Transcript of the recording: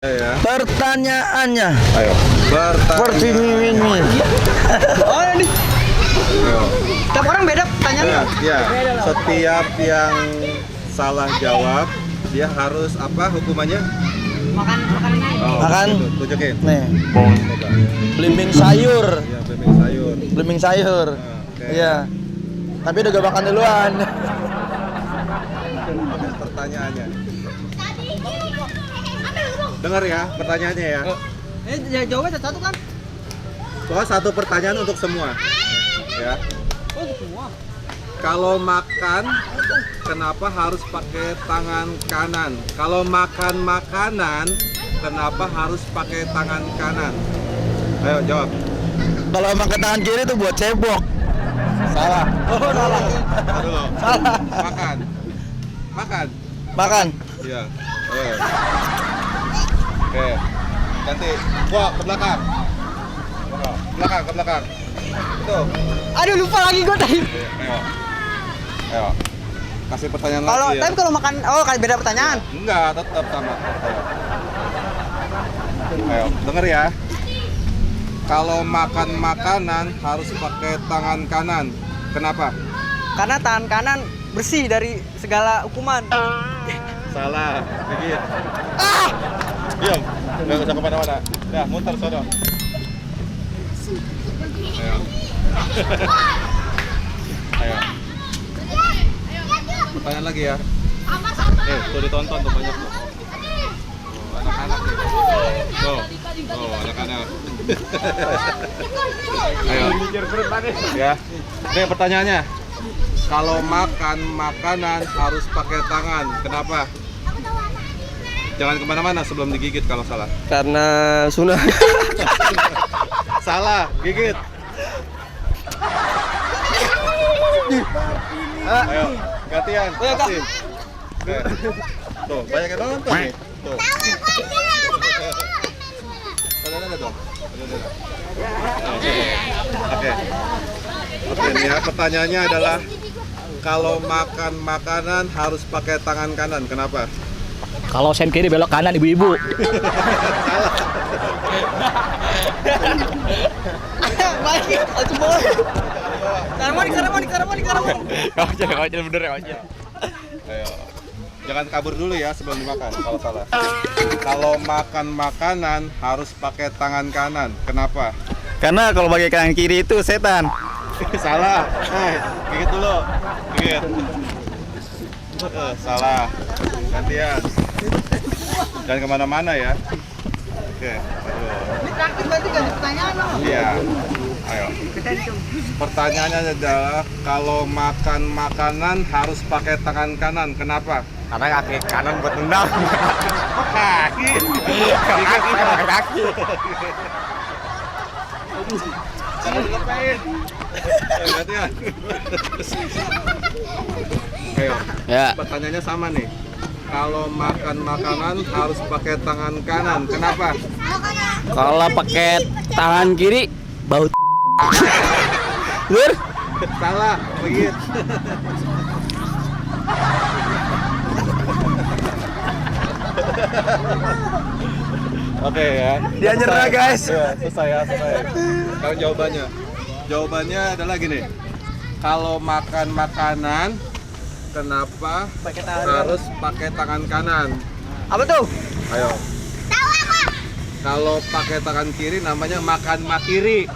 Ya. Pertanyaannya. Ayo. Seperti ini. Oh ini. Ayo. Setiap orang beda pertanyaannya. Ya. Setiap yang salah jawab, dia harus apa hukumannya? Makan ini. Oh, Makan. gitu. Tunjukin. Nih, Coba. belimbing sayur. Ya, belimbing sayur. Belimbing sayur. Nah, oke. Iya. Tapi udah gak makan duluan. Oke, pertanyaannya. Dengar ya pertanyaannya ya. Jawabnya satu kan? Soalnya satu pertanyaan untuk semua. Ya. Oh semua. Kalau makan, kenapa harus pakai tangan kanan? Kalau makan makanan, kenapa harus pakai tangan kanan? Ayo jawab. Kalau makan tangan kiri tuh buat cebok. Salah. Oh, salah. Aduh. Salah. Makan. Makan. Makan. Iya. Oke. Ganti. Wah, ke belakang. Ke belakang. Itu. Aduh lupa lagi gue tadi. Ayo. Kasih pertanyaan Kalau lagi ya. tapi kalau makan kali beda pertanyaan. Enggak, tetap sama. Ayo, denger ya. Kalau makan makanan harus pakai tangan kanan. Kenapa? Karena tangan kanan bersih dari segala hukuman. Salah, dikit. Diam, nggak usah kemana-mana. Dah, muter sono. Ayo. Ayo. Pertanyaan lagi ya. Tuh ditonton tuh banyak tuh. Oh, anak-anak nih. Tuh, anak-anak. Ayo. Ya. Oke, pertanyaannya. Kalau makan makanan harus pakai tangan. Kenapa? Jangan kemana-mana sebelum digigit kalau salah. Karena sunnah. Salah, gigit. Ayo, gantian. Ayo, Kak. kasih. Oke. Tuh, banyak yang nonton nih. Tuh. Ada dong. Oke. Oke, nih ya pertanyaannya adalah kalau makan makanan harus pakai tangan kanan. Kenapa? Kalau sen kiri belok kanan ibu-ibu. Lagi, coba. Karamoni. Kau bener ya, Ayo. Jangan kabur dulu ya sebelum dimakan kalau salah. Kalau makan makanan harus pakai tangan kanan. Kenapa? Karena kalau pakai tangan kiri itu setan. Salah. Gigit dulu. Gigit. Salah. Gantian. Jangan kemana-mana ya. Oke. Aduh. Ini terakhir berarti ganti pertanyaan loh. Iya. Ayo. Pertanyaannya adalah kalau makan makanan harus pakai tangan kanan. Kenapa? Karena kaki kanan buat nendang. Kaki. Kaki. Jangan dilepain. Gantian. Ayo. Ya. Pertanyaannya sama nih. Kalau makan makanan harus pakai tangan kanan. Kenapa? Kalau pakai tangan kiri bau. Lur. Salah, begit. Oke ya. Dia nyerah, guys. Ya, selesai. Sekarang jawabannya. Jawabannya adalah gini. Kalau makan makanan, kenapa harus pakai tangan kanan? Apa tuh? Ayo. Kalau pakai tangan kiri namanya makan makiri.